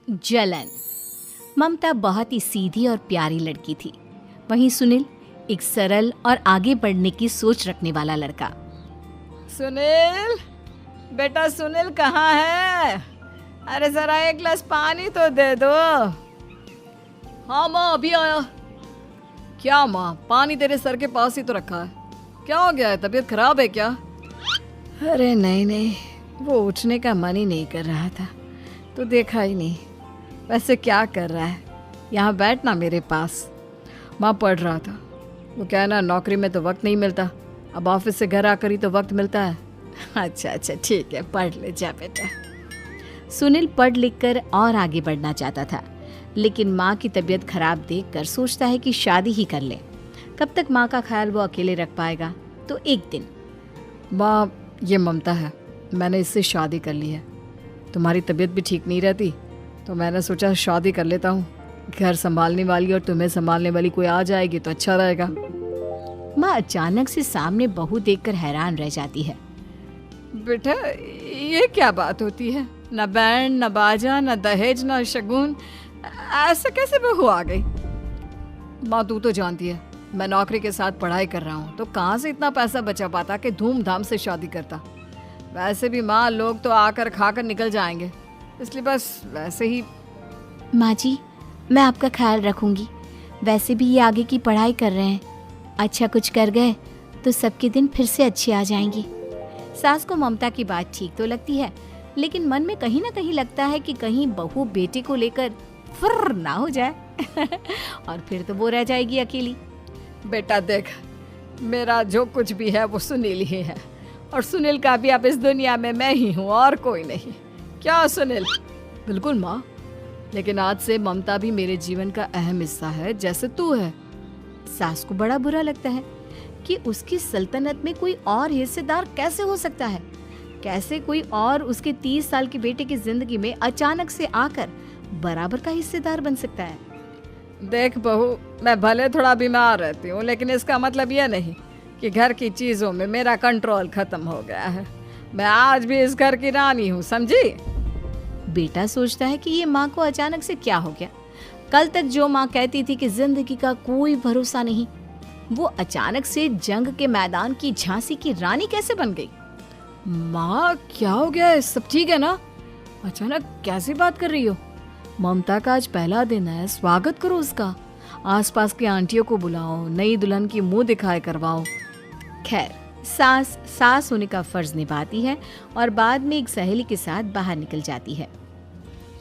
जलन। ममता बहुत ही सीधी और प्यारी लड़की थी, वहीं सुनील एक सरल और आगे बढ़ने की सोच रखने वाला लड़का। सुनील, बेटा सुनील कहाँ है? अरे जरा एक गिलास पानी तो दे दो। हाँ माँ, अभी आया। क्या माँ, पानी तेरे सर के पास ही तो रखा है, क्या हो गया है? तबीयत खराब है क्या? अरे नहीं नहीं, वो उठने का मन ही नहीं कर रहा था, तो देखा ही नहीं। वैसे क्या कर रहा है? यहाँ बैठ ना मेरे पास। माँ पढ़ रहा था। वो क्या है ना, नौकरी में तो वक्त नहीं मिलता, अब ऑफिस से घर आकर ही तो वक्त मिलता है। अच्छा अच्छा ठीक है, पढ़ ले जा बेटा। सुनील पढ़ लिख कर और आगे बढ़ना चाहता था, लेकिन माँ की तबीयत खराब देखकर सोचता है कि शादी ही कर ले। कब तक माँ का ख्याल वो अकेले रख पाएगा? तो एक दिन, माँ ये ममता है, मैंने इससे शादी कर ली है। तुम्हारी तबीयत भी ठीक नहीं रहती, तो मैंने सोचा शादी कर लेता हूँ। घर संभालने वाली और तुम्हें संभालने वाली कोई आ जाएगी तो अच्छा रहेगा। माँ अचानक से सामने बहू देखकर हैरान रह जाती है। बेटा ये क्या बात होती है? न बैंड, न बाजा, न दहेज, न शगुन, ऐसा कैसे बहू आ गई? माँ तू तो जानती है, मैं नौकरी के साथ पढ़ाई कर रहा हूँ, तो कहाँ से इतना पैसा बचा पाता कि धूमधाम से शादी करता। वैसे भी माँ, लोग तो आकर खाकर निकल जाएंगे, इसलिए बस वैसे ही। माँ जी, मैं आपका ख्याल रखूंगी। वैसे भी ये आगे की पढ़ाई कर रहे हैं, अच्छा कुछ कर गए तो सबके दिन फिर से अच्छे आ जाएंगे। सास को ममता की बात ठीक तो लगती है, लेकिन मन में कहीं ना कहीं लगता है कि कहीं बहू बेटे को लेकर फुर्र ना हो जाए और फिर तो वो रह जाएगी अकेली। बेटा देख, मेरा जो कुछ भी है वो सुनील ही है, और सुनील का भी अब इस दुनिया में मैं ही हूँ और कोई नहीं। क्या सुनील? बिल्कुल माँ, लेकिन आज से ममता भी मेरे जीवन का अहम हिस्सा है, जैसे तू है। सास को बड़ा बुरा लगता है कि उसकी सल्तनत में कोई और हिस्सेदार कैसे हो सकता है। कैसे कोई और उसके 30 साल के बेटे की जिंदगी में अचानक से आकर बराबर का हिस्सेदार बन सकता है। देख बहू, मैं भले थोड़ा बीमार रहती हूँ, लेकिन इसका मतलब यह नहीं कि घर की चीजों में मेरा कंट्रोल खत्म हो गया है। मैं आज भी इस घर की रानी हूँ, समझी? बेटा सोचता है कि ये माँ को अचानक से क्या हो गया। कल तक जो माँ कहती थी कि जिंदगी का कोई भरोसा नहीं, वो अचानक से जंग के मैदान की झांसी की रानी कैसे बन गई? माँ क्या हो गया है? सब ठीक है ना? अचानक कैसी बात कर रही हो? ममता का आज पहला दिन है, स्वागत करो उसका। आसपास की आंटियों को बुलाओ, नई दुल्हन की मुंह दिखाए करवाओ। खैर, सास होने का फर्ज निभाती है और बाद में एक सहेली के साथ बाहर निकल जाती है।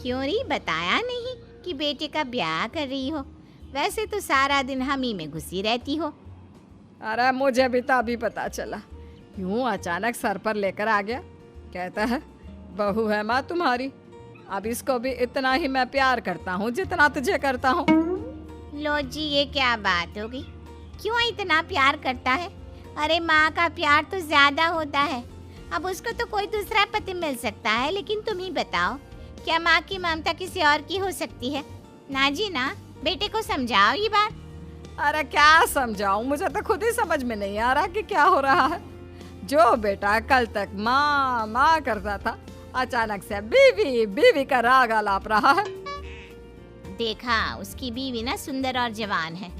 क्यों री बताया नहीं कि बेटे का ब्याह कर रही हो? वैसे तो सारा दिन हम ही में घुसी रहती हो। अरे मुझे भी तो अभी पता चला, यूं अचानक सर पर लेकर आ गया। कहता है बहू है माँ तुम्हारी, अब इसको भी इतना ही मैं प्यार करता हूँ जितना तुझे करता हूँ। लो जी, ये क्या बात होगी? क्यों इतना प्यार करता है? अरे माँ का प्यार तो ज्यादा होता है। अब उसको तो कोई दूसरा पति मिल सकता है, लेकिन तुम ही बताओ, क्या माँ की ममता किसी और की हो सकती है? ना जी ना, बेटे को समझाओ ये बात। अरे क्या समझाऊं, मुझे तो खुद ही समझ में नहीं आ रहा कि क्या हो रहा है। जो बेटा कल तक माँ माँ करता था, अचानक से बीवी बीवी का राग आलाप रहा है। देखा, उसकी बीवी ना सुंदर और जवान है।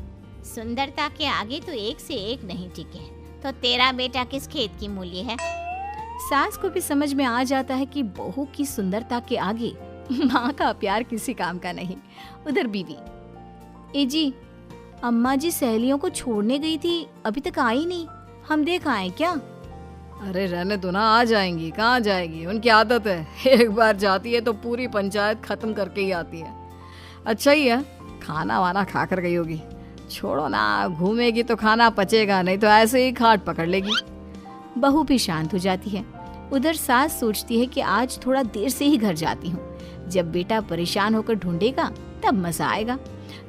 सुंदरता के आगे तो एक से एक नहीं टिके, तो तेरा बेटा किस खेत की मूली है? सास को भी समझ में आ जाता है कि बहू की सुंदरता के आगे माँ का प्यार किसी काम का नहीं। उधर बीवी, ए जी, अम्मा जी सहेलियों को छोड़ने गई थी, अभी तक आई नहीं, हम देख आए क्या? अरे रहने दो ना, आ जाएंगी। कहाँ जाएगी, उनकी आदत है, एक बार जाती है तो पूरी पंचायत खत्म करके ही आती है। अच्छा ही है, खाना वाना खा कर गई होगी। छोड़ो ना, घूमेगी तो खाना पचेगा, नहीं तो ऐसे ही खाट पकड़ लेगी। बहू भी शांत हो जाती है। उधर सास सोचती है कि आज थोड़ा देर से ही घर जाती हूँ, जब बेटा परेशान होकर ढूंढेगा तब मजा आएगा।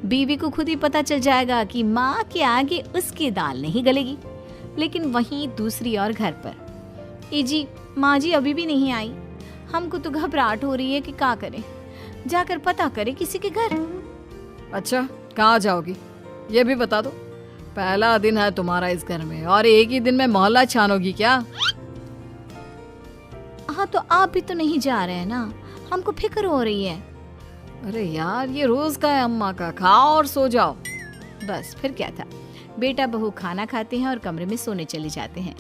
बीवी को खुद ही पता चल जाएगा कि माँ के आगे उसकी दाल नहीं गलेगी। लेकिन वहीं दूसरी ओर घर पर, ए जी, माँ जी अभी भी नहीं आई, हमको तो घबराहट हो रही है कि क्या करें, जाकर पता करें किसी के घर। अच्छा, कहाँ जाओगी ये भी बता दो। पहला दिन है तुम्हारा इस घर में और एक ही दिन में मोहल्ला छानोगी क्या? हाँ, तो आप भी तो नहीं जा रहे हैं ना, हमको फिक्र हो रही है। अरे यार, ये रोज का है अम्मा का, खाओ और सो जाओ। बस फिर क्या था, बेटा बहू खाना खाते हैं और कमरे में सोने चले जाते हैं।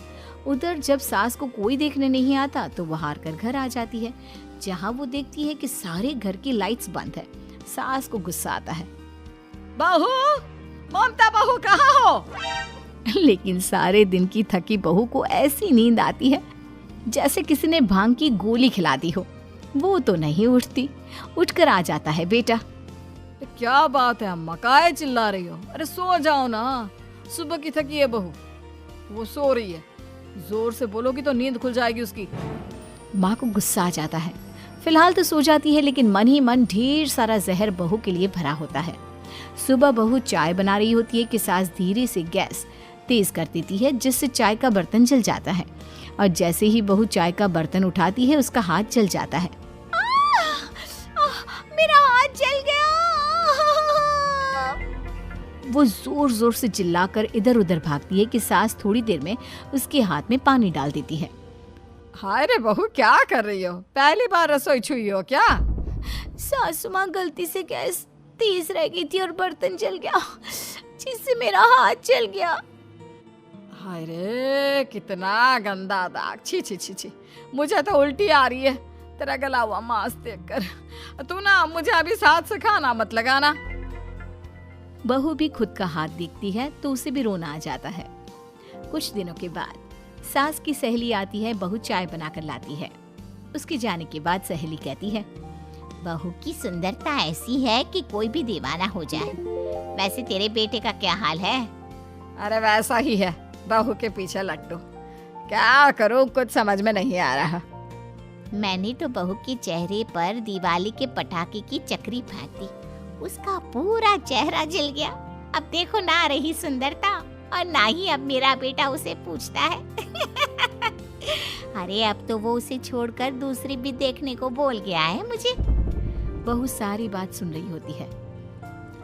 उधर जब सास को कोई देखने नहीं आता तो वो हार कर घर आ जाती है, जहाँ वो देखती है कि सारे घर की लाइट्स बंद है। सास को गुस्सा आता है, बहू, ममता बहू कहाँ हो? लेकिन सारे दिन की थकी बहू को ऐसी नींद आती है जैसे किसी ने भांग की गोली खिला दी हो। वो तो नहीं उठती। उठकर आ जाता है बेटा। क्या बात है अम्मा, काहे चिल्ला रही हो? अरे सो जाओ ना, सुबह की थकी है बहू, वो सो रही है। जोर से बोलोगी तो नींद खुल जाएगी उसकी। माँ को गुस्सा आ जाता है। फिलहाल तो सो जाती है, लेकिन मन ही मन ढेर सारा जहर बहू के लिए भरा होता है। सुबह बहू चाय बना रही होती है कि सास धीरे से गैस तेज कर देती है, जिससे चाय का बर्तन जल जाता है। और जैसे ही बहू चाय का बर्तन उठाती है, उसका हाथ जल जाता है। मेरा हाथ जल गया। वो जोर जोर से चिल्लाकर इधर उधर भागती है कि सास थोड़ी देर में उसके हाथ में पानी डाल देती है। हाय रे बहू, क्या कर रही हो? पहली बार रसोई छुई हो क्या? सासू माँ गलती से गैस तेज रह गई थी और बर्तन जल गया, जिससे मेरा हाथ जल गया। हाय रे, कितना गंदा दाग। छी छी छी छी, मुझे तो उल्टी आ रही है तेरा गला हुआ मांस देखकर। तू ना मुझे अभी साथ से खाना मत लगाना। बहू भी खुद का हाथ देखती है तो उसे भी रोना आ जाता है। कुछ दिनों के बाद सास की सहेली आती है, बहू चाय बनाकर लाती है। उसके जाने के बाद सहेली कहती है, बहू की सुंदरता ऐसी है कि कोई भी दीवाना हो जाए। वैसे तेरे बेटे का क्या हाल है? अरे वैसा ही है, बहू के पीछे लट्टू। क्या करूं, कुछ समझ में नहीं आ रहा। मैंने तो बहू के चेहरे पर दिवाली के पटाखे की चक्री फेंक दी, उसका पूरा चेहरा जल गया। अब देखो ना रही सुंदरता, और ना ही अब मेरा बेटा उसे पूछता है। अरे अब तो वो उसे छोड़कर दूसरी भी देखने को बोल गया है मुझे। बहू सारी बात सुन रही होती है।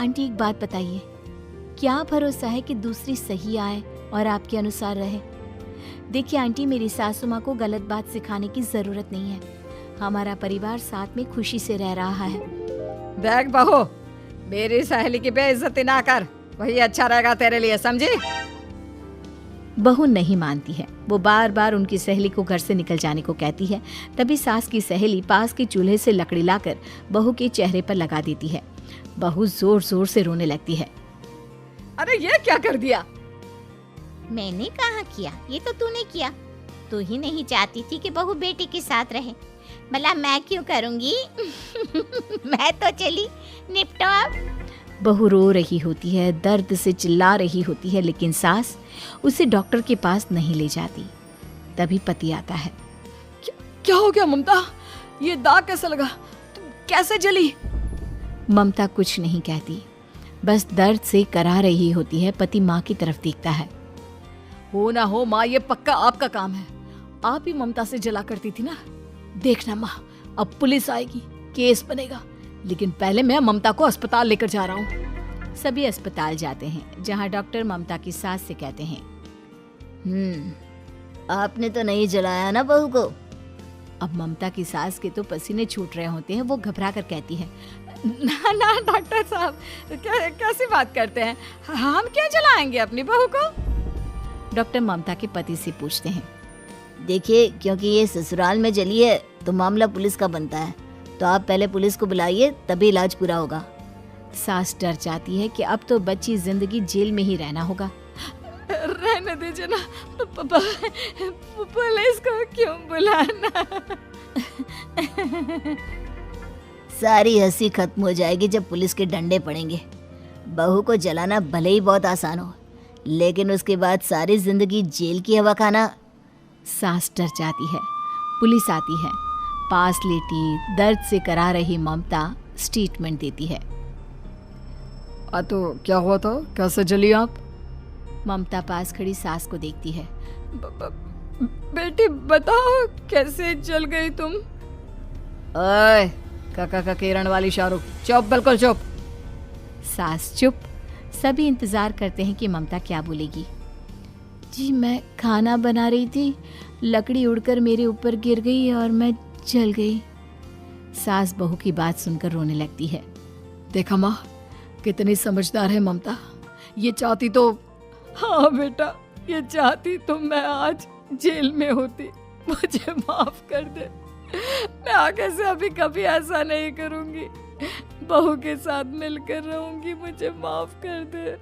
आंटी एक बात बताइए, क्या भरोसा है कि दूसरी सही आए और आपके अनुसार रहे? देखिए आंटी, मेरी सासू माँ को गलत बात सिखाने की जरूरत नहीं है। हमारा परिवार साथ में खुशी से रह रहा है। देख बहू, मेरी सहेली की बेइज्जती ना कर, वही अच्छा रहेगा तेरे लिए, समझी? बहू नहीं मानती है। वो बार बार उनकी सहेली को घर से निकल जाने को कहती है। तभी सास की सहेली पास के चूल्हे से लकड़ी लाकर बहू के चेहरे पर लगा देती है। बहू जोर जोर से रोने लगती है। अरे ये क्या कर दिया? मैंने कहाँ किया, ये तो तूने किया। तू ही नहीं चाहती थी कि बहू बेटी के साथ रहे, भला मैं क्यों करूँगी? मैं तो चली, निपटो अब। बहू रो रही होती है, दर्द से चिल्ला रही होती है, लेकिन सास उसे डॉक्टर के पास नहीं ले जाती। तभी पति आता है। क्या हो गया ममता? ये दाग कैसे लगा? तुम कैसे जली? ममता कुछ नहीं कहती, बस दर्द से करा रही होती है। पति माँ की तरफ देखता है। हो ना हो माँ, ये पक्का आपका काम है। आप ही ममता से जला करती थी ना। देखना माँ, अब पुलिस आएगी, केस बनेगा, लेकिन पहले मैं ममता को अस्पताल लेकर जा रहा हूँ। सभी अस्पताल जाते हैं, जहाँ डॉक्टर ममता की सास से कहते हैं, आपने तो नहीं जलाया ना बहू को? अब ममता की सास के तो पसीने छूट रहे होते हैं। वो घबरा कर कहती है, ना ना डॉक्टर साहब, कैसी बात करते हैं? हम क्यों जलाएंगे अपनी बहू को? डॉक्टर ममता के पति से पूछते हैं। देखिए, क्योंकि ये ससुराल में जली है तो मामला पुलिस का बनता है, तो आप पहले पुलिस को बुलाइए, तभी इलाज पूरा होगा। सास डर जाती है कि अब तो बच्ची जिंदगी जेल में ही रहना होगा। रहने दीजिए ना, पुलिस को क्यों बुलाना? सारी हंसी खत्म हो जाएगी जब पुलिस के डंडे पड़ेंगे। बहू को जलाना भले ही बहुत आसान हो, लेकिन उसके बाद सारी जिंदगी जेल की हवा खाना। सास डर जाती है। पुलिस आती है। पास लेटी दर्द से करा रही ममता स्टेटमेंट देती है। तो क्या हुआ था? कैसे जली आप? ममता पास खड़ी सास को देखती है। बेटी बताओ, कैसे जल गई तुम? ओए, काका का किरण वाली शाहरुख, चुप, बिल्कुल चुप। सास चुप। सभी इंतजार करते हैं कि ममता क्या बोलेगी। जी मैं खाना बना रही थी, लकड़ी उड़कर मेरे ऊपर गिर गई और मैं जल गई। सास बहू की बात सुनकर रोने लगती है। देखा माँ, कितनी समझदार है ममता। ये चाहती तो, हाँ बेटा, ये चाहती तो मैं आज जेल में होती। मुझे माफ कर दे, मैं आगे से अभी कभी ऐसा नहीं करूंगी। बहू के साथ मिलकर रहूंगी, मुझे माफ कर दे।